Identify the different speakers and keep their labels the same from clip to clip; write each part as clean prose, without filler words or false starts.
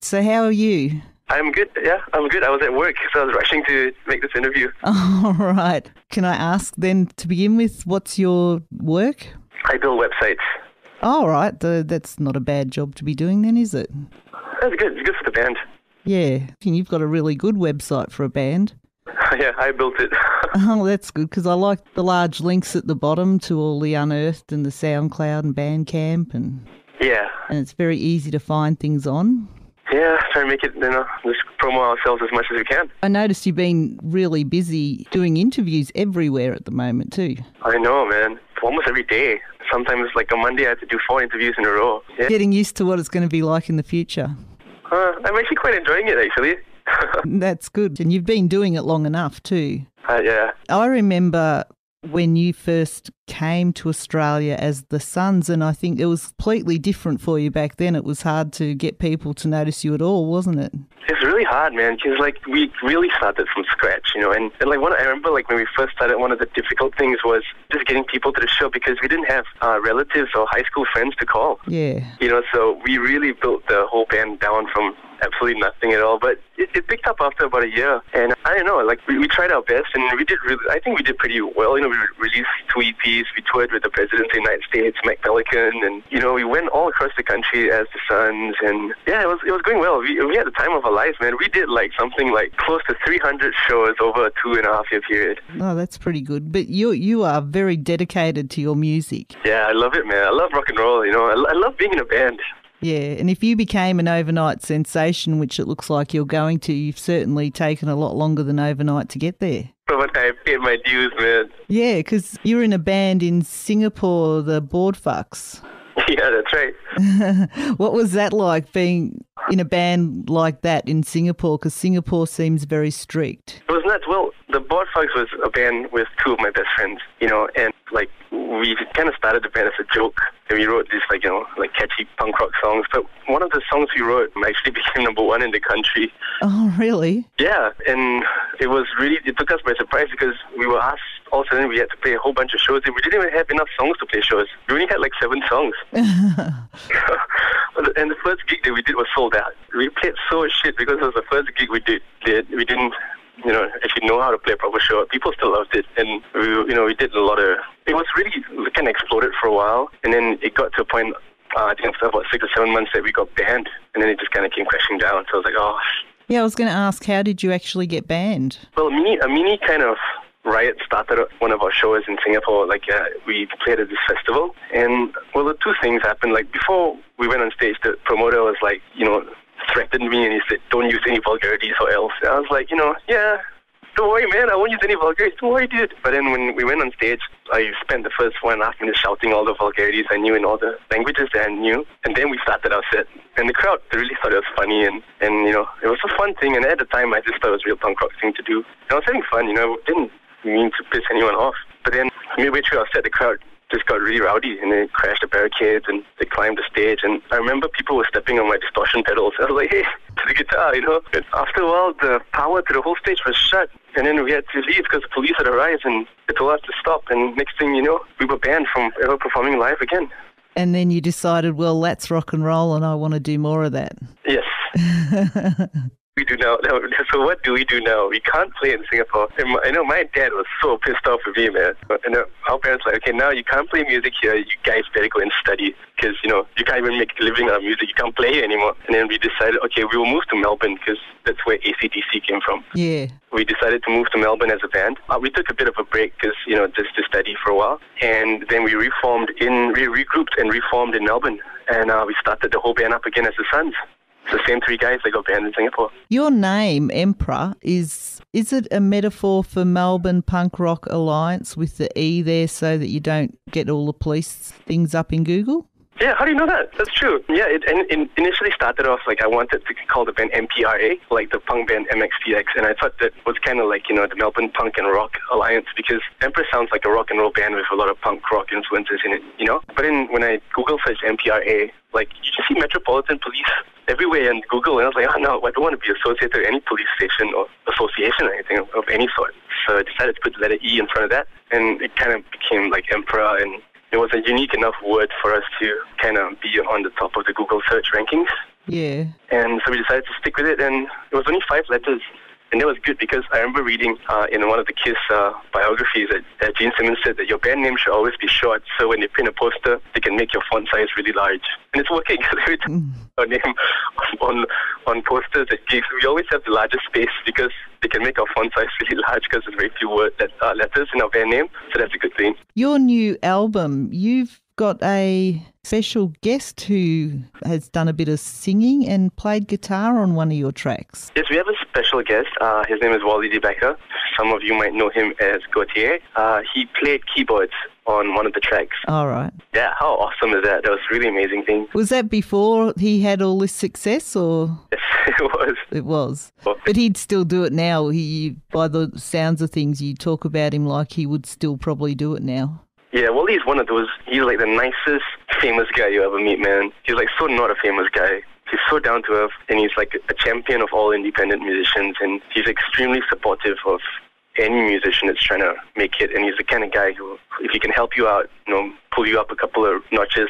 Speaker 1: So how are you?
Speaker 2: I'm good, yeah, I'm good. I was at work, so I was rushing to make this interview.
Speaker 1: All right. Can I ask then, to begin with, what's your work?
Speaker 2: I build websites.
Speaker 1: All right. That's not a bad job to be doing then, is it?
Speaker 2: That's good. It's good for the band.
Speaker 1: Yeah. And you've got a really good website for a band.
Speaker 2: Yeah, I built it.
Speaker 1: Oh, that's good, because I like the large links at the bottom to all the Unearthed and the SoundCloud and Bandcamp, and it's very easy to find things on.
Speaker 2: Yeah, try and make it, just promo ourselves as much as we can.
Speaker 1: I noticed you've been really busy doing interviews everywhere at the moment too.
Speaker 2: I know, man. Almost every day. Sometimes, like on Monday, I have to do 4 interviews in a row. Yeah.
Speaker 1: Getting used to what it's going to be like in the future.
Speaker 2: I'm actually quite enjoying it, actually.
Speaker 1: That's good. And you've been doing it long enough too.
Speaker 2: Yeah.
Speaker 1: I remember when you first came to Australia as the Sons, and I think it was completely different for you back then. It was hard to get people to notice you at all, wasn't it?
Speaker 2: It's really hard, man, because we really started from scratch, and like I remember like when we first started, one of the difficult things was just getting people to the show, because we didn't have relatives or high school friends to call.
Speaker 1: Yeah.
Speaker 2: So we really built the whole band down from absolutely nothing at all, but it picked up after about a year, and I don't know, like we tried our best, and I think we did pretty well. We released 2 EPs, we toured with the President of the United States, Mac Pelican, and we went all across the country as the Sons, and yeah, it was going well. We had the time of our lives, man. We did like something like close to 300 shows over a 2.5 year period.
Speaker 1: Oh, that's pretty good. But you are very dedicated to your music.
Speaker 2: Yeah, I love it, man. I love rock and roll, I love being in a band.
Speaker 1: Yeah, and if you became an overnight sensation, which it looks like you're going to, you've certainly taken a lot longer than overnight to get there.
Speaker 2: But I paid my dues, man.
Speaker 1: Yeah, because you're in a band in Singapore, the Boardfucks.
Speaker 2: Yeah, that's right.
Speaker 1: What was that like, being in a band like that in Singapore? Because Singapore seems very strict.
Speaker 2: It was nuts. Well, the Boardfucks was a band with 2 of my best friends, and like we kind of started the band as a joke, and we wrote these like catchy punk rock songs. But one of the songs we wrote actually became #1 in the country.
Speaker 1: Oh, really?
Speaker 2: Yeah, and it took us by surprise, because we were asked, all of a sudden we had to play a whole bunch of shows, and we didn't even have enough songs to play shows. We only had like 7 songs. And the first gig that we did was sold out. We played so shit because it was the first gig we did. We didn't, actually know how to play a proper show. People still loved it, and we did a lot of. It was really kind of exploded for a while, and then it got to a point. I think after about 6 or 7 months that we got banned, and then it just kind of came crashing down. So I was like, oh.
Speaker 1: Yeah, I was going to ask, how did you actually get banned?
Speaker 2: Well, a mini kind of riot started at one of our shows in Singapore. We played at this festival, and well, the 2 things happened. Like, before we went on stage, the promoter was like, threatened me, and he said, "Don't use any vulgarities or else." And I was like, yeah, don't worry, man, I won't use any vulgarities. Don't worry, dude. But then when we went on stage, I spent the first 1.5 minutes shouting all the vulgarities I knew in all the languages that I knew, and then we started our set. And the crowd really thought it was funny, and it was a fun thing. And at the time, I just thought it was a real punk rock thing to do. And I was having fun, didn't mean to piss anyone off. But then midway through our set, the crowd just got really rowdy, and they crashed the barricades, and they climbed the stage, and I remember people were stepping on my distortion pedals. I was like, hey, to the guitar, And after a while, the power to the whole stage was shut, and then we had to leave because the police had arrived, and they told us to stop, and next thing you know, we were banned from ever performing live again.
Speaker 1: And then you decided, well, that's rock and roll, and I want to do more of that.
Speaker 2: Yes. We do now. So what do we do now? We can't play in Singapore. And I know my dad was so pissed off with me, man. And our parents were like, okay, now you can't play music here. You guys better go and study, because, you can't even make a living out of music. You can't play here anymore. And then we decided, okay, we will move to Melbourne, because that's where AC/DC came from.
Speaker 1: Yeah.
Speaker 2: We decided to move to Melbourne as a band. We took a bit of a break because, just to study for a while. And then we regrouped and reformed in Melbourne. And we started the whole band up again as the Sons. It's the same 3 guys that got banned in Singapore.
Speaker 1: Your name, EMPRA, is it a metaphor for Melbourne Punk Rock Alliance with the E there, so that you don't get all the police things up in Google?
Speaker 2: Yeah, how do you know that? That's true. Yeah, it initially started off like I wanted to call the band EMPRA, like the punk band MXPX, and I thought that was kind of like, the Melbourne Punk and Rock Alliance, because EMPRA sounds like a rock and roll band with a lot of punk rock influences in it, But then when I Google searched EMPRA, like, you just see Metropolitan Police everywhere in Google, and I was like, oh no, I don't want to be associated with any police station or association or anything of any sort. So I decided to put the letter E in front of that, and it kind of became like EMPRA, and it was a unique enough word for us to kind of be on the top of the Google search rankings.
Speaker 1: Yeah.
Speaker 2: And so we decided to stick with it, and it was only 5 letters. And that was good because I remember reading in one of the Kiss biographies that Gene Simmons said that your band name should always be short, so when they print a poster, they can make your font size really large. And it's working because every time our name on posters, we always have the largest space because they can make our font size really large because there's very few letters in our band name, so that's a good thing.
Speaker 1: Your new album, you've got a special guest who has done a bit of singing and played guitar on one of your tracks.
Speaker 2: Yes, we have a special guest. His name is Wally DeBecker. Some of you might know him as Gautier. He played keyboards on one of the tracks.
Speaker 1: All right.
Speaker 2: Yeah, how awesome is that? That was a really amazing thing.
Speaker 1: Was that before he had all this success, or?
Speaker 2: Yes, it was.
Speaker 1: It was. But he'd still do it now. By the sounds of things, you talk about him like he would still probably do it now.
Speaker 2: Yeah, well, he's one of those, he's like the nicest famous guy you ever meet, man. He's like so not a famous guy. He's so down to earth, and he's like a champion of all independent musicians, and he's extremely supportive of any musician that's trying to make it, and he's the kind of guy who, if he can help you out, pull you up a couple of notches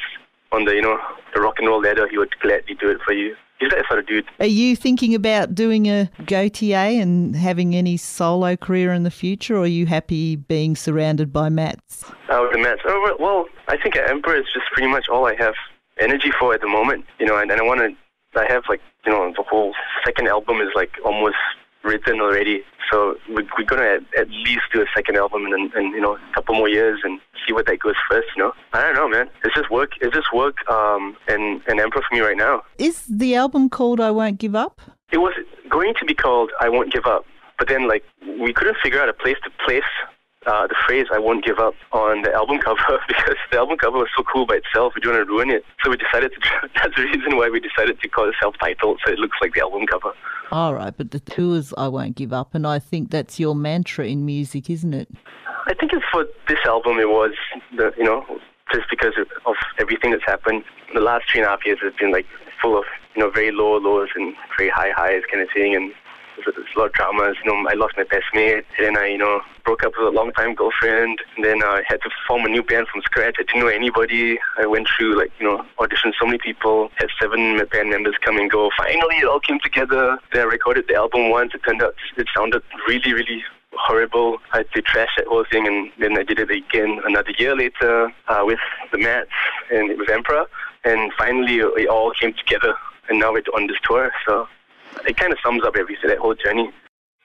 Speaker 2: on the, the rock and roll ladder, he would gladly do it for you. He's that sort of dude.
Speaker 1: Are you thinking about doing a Gautier and having any solo career in the future, or are you happy being surrounded by Mats?
Speaker 2: The Mats. Oh, well, I think EMPRA is just pretty much all I have energy for at the moment, and I have like, the whole second album is like almost written already, so we're gonna at least do a second album in a couple more years and see what that goes first. I don't know, man. It's just work. And EMPRA for me right now.
Speaker 1: Is the album called I Won't Give Up?
Speaker 2: It was going to be called I Won't Give Up, but then like we couldn't figure out a place to place the phrase I won't give up on the album cover because the album cover was so cool by itself. We didn't want to ruin it, so we decided to. That's the reason why we decided to call it self-titled, so it looks like the album cover.
Speaker 1: All right, but the tour is I Won't Give Up, and I think that's your mantra in music, isn't it?
Speaker 2: I think it's for this album. It was just because of everything that's happened. The last 3.5 years has been like full of very low lows and very high highs kind of thing, and there's a lot of dramas. I lost my best mate, and then I broke up with a long-time girlfriend, and then I had to form a new band from scratch. I didn't know anybody. I went through auditioned so many people, had 7 band members come and go. Finally, it all came together. Then I recorded the album once. It turned out it sounded really, really horrible. I had to trash that whole thing, and then I did it again another year later with the Mats and it was EMPRA, and finally it all came together, and now we're on this tour. So it kind of sums up everything, that whole journey.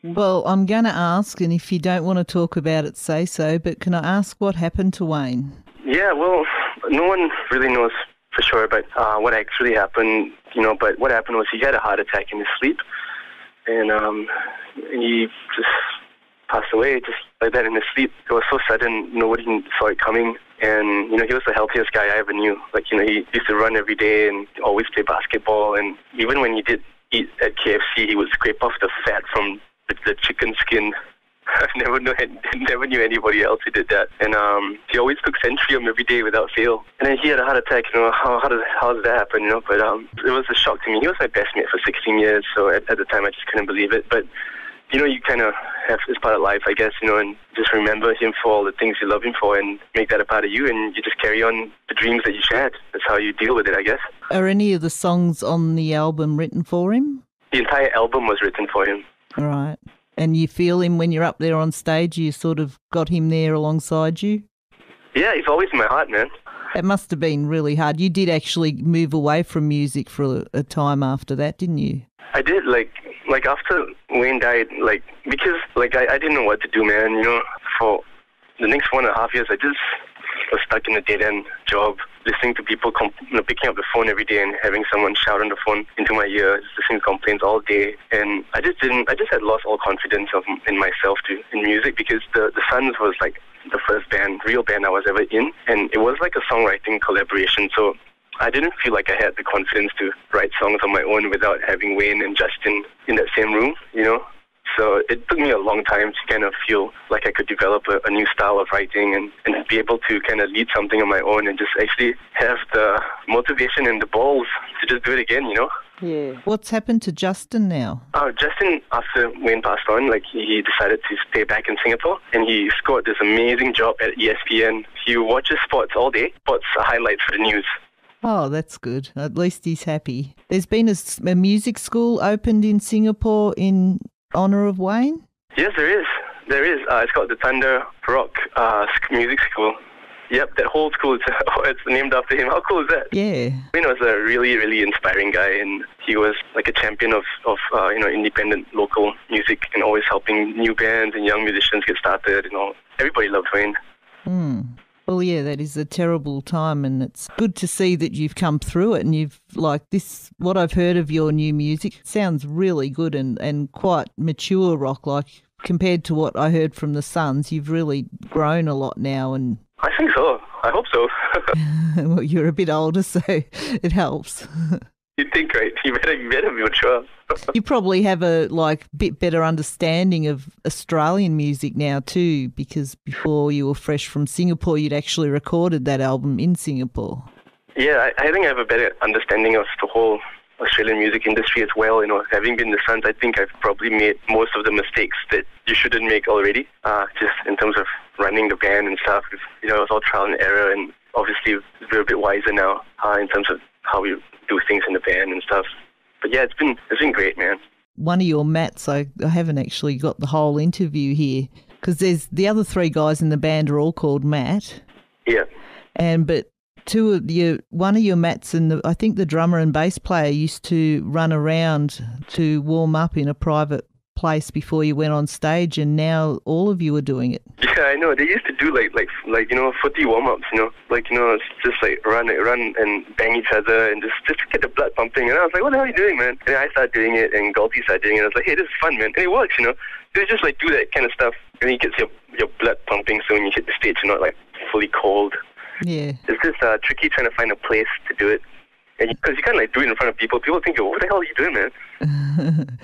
Speaker 1: Well, I'm going to ask, and if you don't want to talk about it, say so, but can I ask what happened to Wayne? Yeah, well, no one really knows for sure about what actually happened, but what happened was he had a heart attack in his sleep, and he just passed away just like that in his sleep. It was so sudden, nobody saw it coming, and, he was the healthiest guy I ever knew. Like, he used to run every day and always play basketball, and even when he did eat at KFC, he would scrape off the fat from the chicken skin. I never knew anybody else who did that. And he always took Centrium every day without fail. And then he had a heart attack. How does that happen? But it was a shock to me. He was my best mate for 16 years. So at the time, I just couldn't believe it. But you kind of have this part of life, I guess. And just remember him for all the things you love him for, and make that a part of you. And you just carry on the dreams that you shared. That's how you deal with it, I guess. Are any of the songs on the album written for him? The entire album was written for him. Right. And you feel him when you're up there on stage? You sort of got him there alongside you? Yeah, he's always in my heart, man. It must have been really hard. You did actually move away from music for a time after that, didn't you? I did, like after Wayne died, because I didn't know what to do, man. For the next 1.5 years, I just was stuck in a dead-end job, listening to people picking up the phone every day and having someone shout on the phone into my ear, just listening to complaints all day. And I just had lost all confidence in myself in music, because the Suns was like the first real band I was ever in, and it was like a songwriting collaboration. So I didn't feel like I had the confidence to write songs on my own without having Wayne and Justin in that same room, So it took me a long time to kind of feel like I could develop a new style of writing and be able to kind of lead something on my own and just actually have the motivation and the balls to just do it again, Yeah. What's happened to Justin now? Justin, after Wayne passed on, he decided to stay back in Singapore, and he scored this amazing job at ESPN. He watches sports all day, sports highlights for the news. Oh, that's good. At least he's happy. There's been a music school opened in Singapore in honour of Wayne?
Speaker 2: Yes, there is. There is. It's called the Thunder Rock Music School. Yep, that whole school, it's named after him. How cool is that?
Speaker 1: Yeah.
Speaker 2: Wayne was a really, really inspiring guy, and he was like a champion of independent local music and always helping new bands and young musicians get started. Everybody loved Wayne.
Speaker 1: Well, yeah, that is a terrible time, and it's good to see that you've come through it, and you've, what I've heard of your new music, it sounds really good and quite mature rock, compared to what I heard from the Sons. You've really grown a lot now. And
Speaker 2: I think so. I hope so.
Speaker 1: Well, you're a bit older, so it helps.
Speaker 2: You'd think, right? You better be mature.
Speaker 1: You probably have a bit better understanding of Australian music now too, because before you were fresh from Singapore, you'd actually recorded that album in Singapore.
Speaker 2: Yeah, I think I have a better understanding of the whole Australian music industry as well. Having been the Sons, I think I've probably made most of the mistakes that you shouldn't make already, just in terms of running the band and stuff. It was all trial and error, and obviously we're a bit wiser now in terms of how we do things in the band and stuff. But yeah, it's been great, man.
Speaker 1: One of your Matts, I haven't actually got the whole interview here, because there's the other three guys in the band are all called Matt.
Speaker 2: Yeah.
Speaker 1: But one of your Matts and I think the drummer and bass player used to run around to warm up in a private place before you went on stage, and now all of you are doing it.
Speaker 2: Yeah, I know. They used to do footy warm-ups, it's just run and bang each other and just to get the blood pumping. And I was like, what the hell are you doing, man? And I started doing it, and Galti started doing it. I was like, hey, this is fun, man. And it works, They just do that kind of stuff, and it gets your blood pumping, so when you hit the stage, you're not fully cold.
Speaker 1: Yeah.
Speaker 2: It's just tricky trying to find a place to do it. Because you can't do it in front of people. People think, what the hell are you doing, man?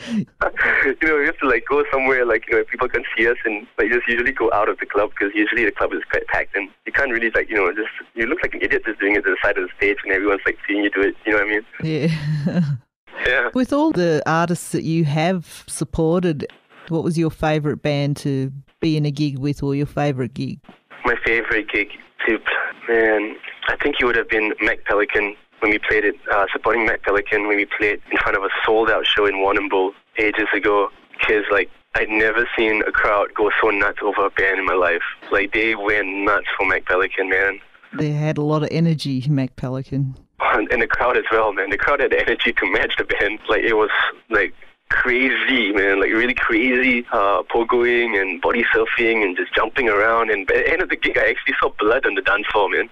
Speaker 2: You have to go somewhere people can see us, and just usually go out of the club, because usually the club is quite packed, and you can't really you look like an idiot just doing it to the side of the stage, and everyone's seeing you do it. You know what I mean?
Speaker 1: Yeah.
Speaker 2: Yeah.
Speaker 1: With all the artists that you have supported, what was your favourite band to be in a gig with, or your favourite gig?
Speaker 2: My favourite gig, man, I think it would have been Mac Pelican. When we played it, supporting Mac Pelican, when we played in front of a sold-out show in Warrnambool ages ago, because, I'd never seen a crowd go so nuts over a band in my life. They went nuts for Mac Pelican, man.
Speaker 1: They had a lot of energy, Mac Pelican.
Speaker 2: And the crowd as well, man. The crowd had the energy to match the band. It was, crazy, man. Really crazy, pogoing and body surfing and just jumping around. And at the end of the gig, I actually saw blood on the dance floor, man.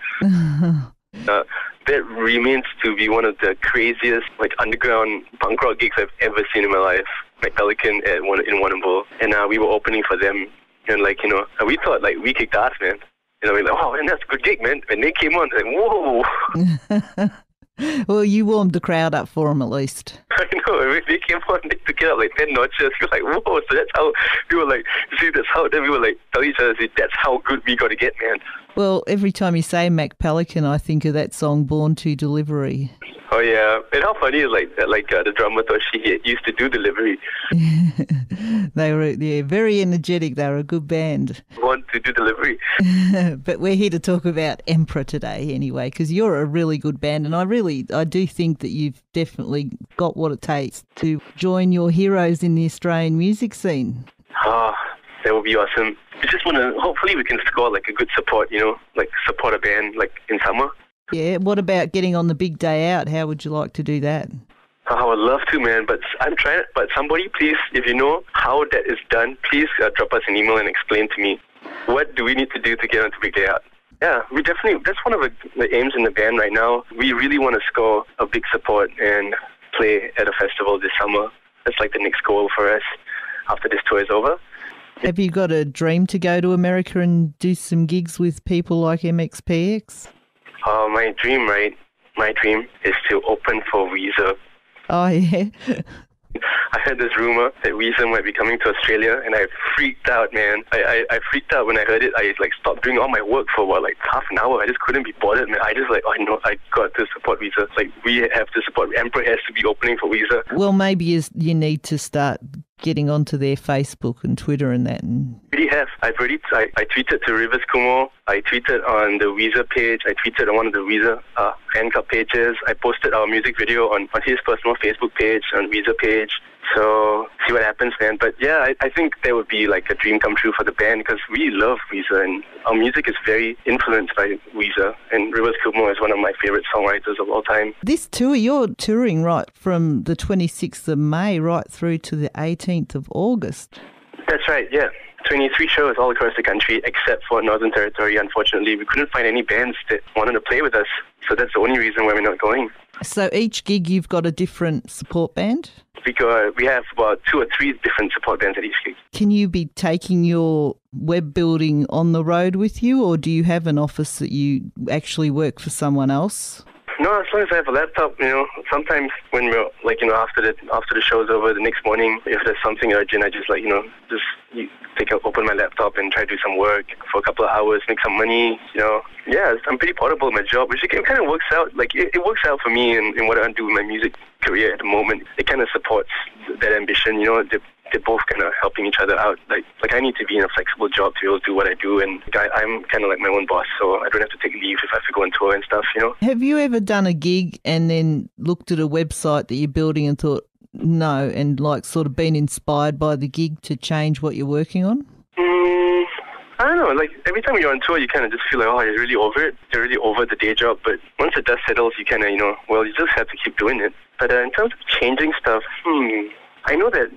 Speaker 2: That remains to be one of the craziest underground punk rock gigs I've ever seen in my life. Mac Pelican in Warrnambool, and we were opening for them, and we thought we kicked ass, man. We're like, oh man, that's a good gig, man. And they came on, whoa.
Speaker 1: Well, you warmed the crowd up for them at least.
Speaker 2: I know, they came on, they took it up 10 notches. We were whoa, so that's how we were then we were tell each other, that's how good we got to get, man.
Speaker 1: Well, every time you say Mac Pelican, I think of that song, Born to Delivery.
Speaker 2: Oh, yeah. And how funny is the drummer thought she used to do Delivery.
Speaker 1: They were very energetic. They were a good band.
Speaker 2: Want to do Delivery.
Speaker 1: But we're here to talk about EMPRA today anyway, because you're a really good band, and I do think that you've definitely got what it takes to join your heroes in the Australian music scene.
Speaker 2: Oh, that would be awesome. We just want to, hopefully we can score a good support, support a band in summer.
Speaker 1: Yeah, what about getting on the big day out? How would you like to do that?
Speaker 2: I would love to, man, but I'm trying. But somebody, please, if you know how that is done, please drop us an email and explain to me what do we need to do to get on to big day out. Yeah, we definitely. That's one of the aims in the band right now. We really want to score a big support and play at a festival this summer. That's the next goal for us after this tour is over.
Speaker 1: Have you got a dream to go to America and do some gigs with people like MXPX?
Speaker 2: Oh, my dream, right? My dream is to open for Weezer.
Speaker 1: Oh, yeah?
Speaker 2: I heard this rumor that Weezer might be coming to Australia, and I freaked out, man. I freaked out when I heard it. I stopped doing all my work for half an hour. I just couldn't be bothered, man. I just oh no, I got to support Weezer. We have to support. EMPRA has to be opening for Weezer.
Speaker 1: Well, maybe you need to start getting onto their Facebook and Twitter and that. And
Speaker 2: we have. I tweeted to Rivers Kumo. I tweeted on the Weezer page. I tweeted on one of the Weezer fan club pages. I posted our music video on his personal Facebook page, on Weezer page. So, see what happens, man. But yeah, I think that would be like a dream come true for the band because we love Weezer and our music is very influenced by Weezer. And Rivers Kumo is one of my favorite songwriters of all time.
Speaker 1: This tour, you're touring right from the 26th of May right through to the 18th of August.
Speaker 2: That's right, yeah. 23 shows all across the country except for Northern Territory. Unfortunately, we couldn't find any bands that wanted to play with us. So that's the only reason why we're not going.
Speaker 1: So each gig you've got a different support band?
Speaker 2: We have about 2 or 3 different support bands at each gig.
Speaker 1: Can you be taking your web building on the road with you, or do you have an office that you actually work for someone else?
Speaker 2: No, as long as I have a laptop, sometimes when we're, after the show's over, the next morning, if there's something urgent, I just, open my laptop and try to do some work for a couple of hours, make some money, Yeah, I'm pretty portable in my job, which it kind of works out. It works out for me in what I do with my music career at the moment. It kind of supports that ambition, They're both kind of helping each other out. Like I need to be in a flexible job to be able to do what I do, and I'm kind of like my own boss, so I don't have to take leave if I have to go on tour and stuff,
Speaker 1: Have you ever done a gig and then looked at a website that you're building and thought, no, and sort of been inspired by the gig to change what you're working on?
Speaker 2: I don't know, every time you're on tour, you kind of just feel like, oh, you're really over it. You're really over the day job, but once the dust settles, you kind of, you just have to keep doing it. But in terms of changing stuff, I know that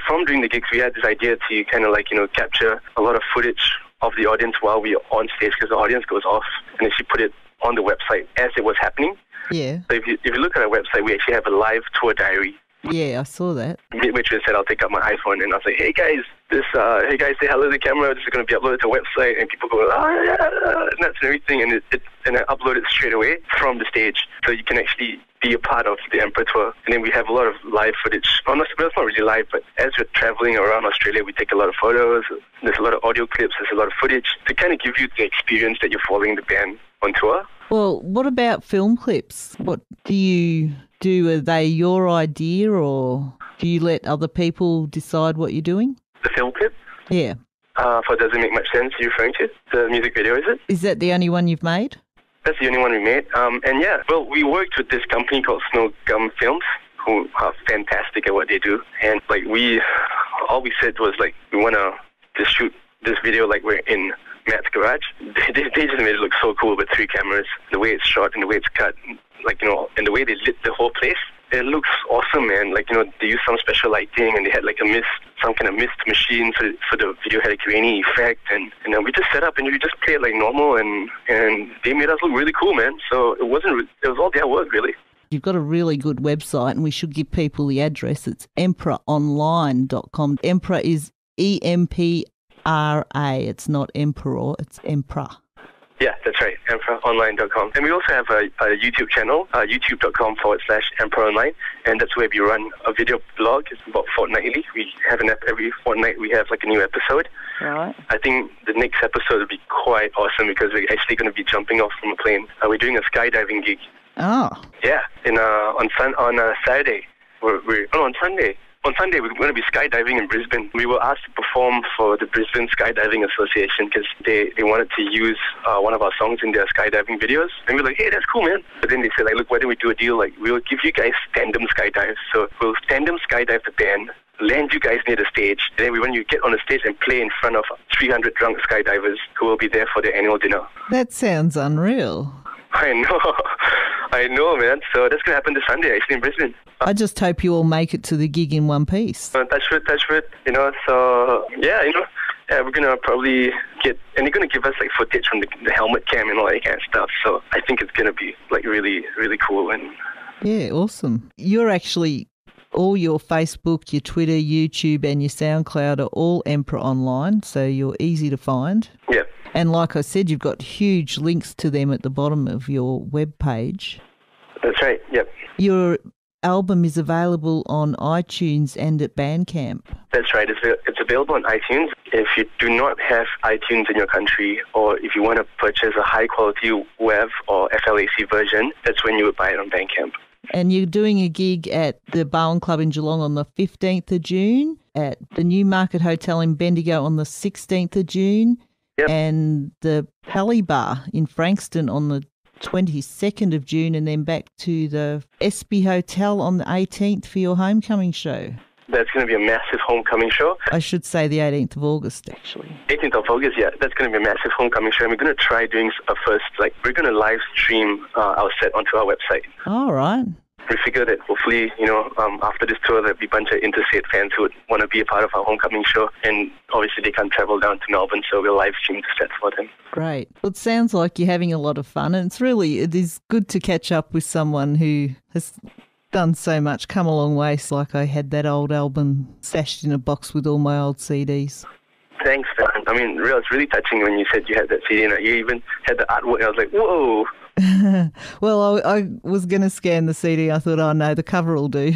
Speaker 2: from doing the gigs, we had this idea to kind of capture a lot of footage of the audience while we are on stage because the audience goes off and then she put it on the website as it was happening.
Speaker 1: Yeah.
Speaker 2: So if you look at our website, we actually have a live tour diary.
Speaker 1: Yeah, I saw that.
Speaker 2: Which said I'll take out my iPhone and I'll say, hey guys, say hello to the camera. This is going to be uploaded to a website, and people go, and that's everything, and I upload it straight away from the stage, so you can actually be a part of the EMPRA tour. And then we have a lot of live footage. Well, it's not really live, but as we're traveling around Australia, we take a lot of photos. There's a lot of audio clips. There's a lot of footage to kind of give you the experience that you're following the band on tour.
Speaker 1: Well, what about film clips? What do you do? Are they your idea, or do you let other people decide what you're doing?
Speaker 2: The film clip?
Speaker 1: Yeah.
Speaker 2: For Doesn't Make Much Sense, you're referring to? The music video, is it?
Speaker 1: Is that the only one you've made?
Speaker 2: That's the only one we made. We worked with this company called Snow Gum Films, who are fantastic at what they do. And all we said was we want to just shoot this video like we're in Matt's garage. They just made it look so cool with 3 cameras. The way it's shot and the way it's cut, and the way they lit the whole place. It looks awesome, man. They used some special lighting, and they had some kind of mist machine, so the video had a grainy effect, and we just set up and we just played like normal, and they made us look really cool, man. So it was all their work, really.
Speaker 1: You've got a really good website, and we should give people the address. It's empraonline.com. EMPRA is EMPRA. It's not Emperor, it's EMPRA.
Speaker 2: Yeah, that's right, EMPRAonline.com. And we also have a YouTube channel, youtube.com/EMPRAonline, and that's where we run a video blog. It's about fortnightly. We have every fortnight we have a new episode.
Speaker 1: Right.
Speaker 2: I think the next episode will be quite awesome because we're actually going to be jumping off from a plane. We're doing a skydiving gig.
Speaker 1: Oh.
Speaker 2: Yeah, on Saturday. On Sunday. On Sunday, we're going to be skydiving in Brisbane. We were asked to perform for the Brisbane Skydiving Association because they wanted to use one of our songs in their skydiving videos. And we're like, hey, that's cool, man. But then they said, look, why don't we do a deal? We'll give you guys tandem skydives. So we'll tandem skydive the band, land you guys near the stage, and then when you get on the stage and play in front of 300 drunk skydivers who will be there for their annual dinner.
Speaker 1: That sounds unreal.
Speaker 2: I know, man. So that's going to happen this Sunday, actually, in Brisbane.
Speaker 1: I just hope you all make it to the gig in one piece.
Speaker 2: Touch wood. So, we're going to probably and they're going to give us, footage from the helmet cam and all that kind of stuff. So I think it's going to be, really, really cool. And
Speaker 1: yeah, awesome. You're actually, all your Facebook, your Twitter, YouTube and your SoundCloud are all EMPRA Online, so you're easy to find.
Speaker 2: Yeah.
Speaker 1: And like I said, you've got huge links to them at the bottom of your webpage.
Speaker 2: That's right, yep.
Speaker 1: Your album is available on iTunes and at Bandcamp.
Speaker 2: That's right. It's available on iTunes. If you do not have iTunes in your country, or if you want to purchase a high-quality WAV or FLAC version, that's when you would buy it on Bandcamp.
Speaker 1: And you're doing a gig at the Bowen Club in Geelong on the 15th of June, at the Newmarket Hotel in Bendigo on the 16th of June,
Speaker 2: Yep.
Speaker 1: and the Pally Bar in Frankston on the 22nd of June, and then back to the Espy Hotel on the 18th for your homecoming show.
Speaker 2: That's going to be a massive homecoming show.
Speaker 1: I should say the 18th of August, actually.
Speaker 2: 18th of August, yeah. That's going to be a massive homecoming show. And we're going to try doing a first, we're going to live stream our set onto our website.
Speaker 1: All right.
Speaker 2: We figured that hopefully, after this tour, there'll be a bunch of interstate fans who would want to be a part of our homecoming show. And obviously they can't travel down to Melbourne, so we'll live stream the set for them.
Speaker 1: Great. Well, it sounds like you're having a lot of fun. And it is good to catch up with someone who has done so much, come a long way. It's like I had that old album stashed in a box with all my old CDs.
Speaker 2: Thanks, man. I mean, it's really touching when you said you had that CD and you even had the artwork. And I was like, whoa.
Speaker 1: Well, I was going to scan the CD. I thought, oh no, the cover will do.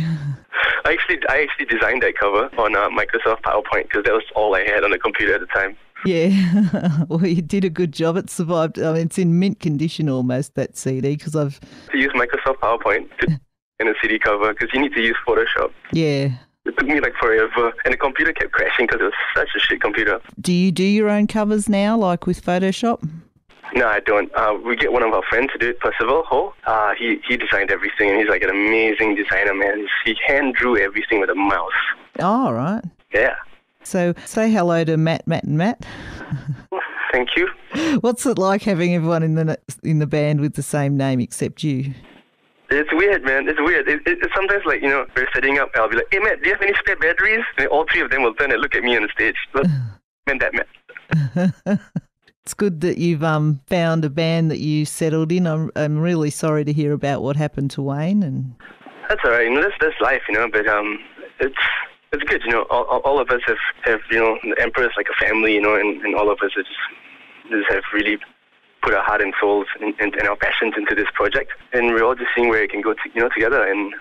Speaker 2: I actually designed that cover on Microsoft PowerPoint because that was all I had on the computer at the time.
Speaker 1: Yeah, well, you did a good job. It survived. I mean, it's in mint condition almost, that CD, because I've...
Speaker 2: To use Microsoft PowerPoint in a CD cover because you need to use Photoshop.
Speaker 1: Yeah.
Speaker 2: It took me forever, and the computer kept crashing because it was such a shit computer.
Speaker 1: Do you do your own covers now, like with Photoshop?
Speaker 2: No, I don't. We get one of our friends to do it, Percival Ho. He designed everything, and he's like an amazing designer, man. He hand drew everything with a mouse.
Speaker 1: Oh, right.
Speaker 2: Yeah.
Speaker 1: So say hello to Matt, and Matt.
Speaker 2: Thank you.
Speaker 1: What's it like having everyone in the band with the same name except you?
Speaker 2: It's weird, man. It's weird. It's sometimes we're setting up, and I'll be like, hey, Matt, do you have any spare batteries? And all three of them will turn and look at me on the stage. Look, man, that Matt.
Speaker 1: It's good that you've found a band that you settled in. I'm really sorry to hear about what happened to Wayne. And
Speaker 2: that's all right. That's life, but it's good, all of us have the EMPRA is like a family, and all of us just have really put our heart and souls and our passions into this project, and we're all just seeing where it can go together, and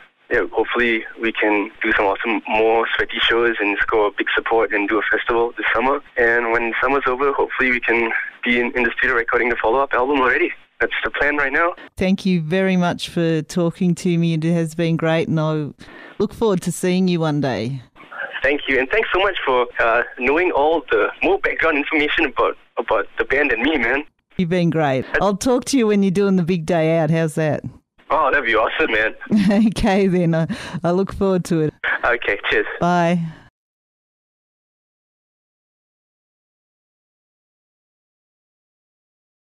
Speaker 2: hopefully we can do some awesome more sweaty shows and score big support and do a festival this summer, and when summer's over, hopefully we can be in the studio recording the follow-up album already. That's the plan right now.
Speaker 1: Thank you very much for talking to me. It has been great, and I look forward to seeing you one day.
Speaker 2: Thank you, and thanks so much for knowing all the more background information about the band and me, man.
Speaker 1: You've been great. I'll talk to you when you're doing the big day out. How's that?
Speaker 2: Oh, that'd be awesome, man.
Speaker 1: Okay, then. I look forward to it.
Speaker 2: Okay, cheers.
Speaker 1: Bye.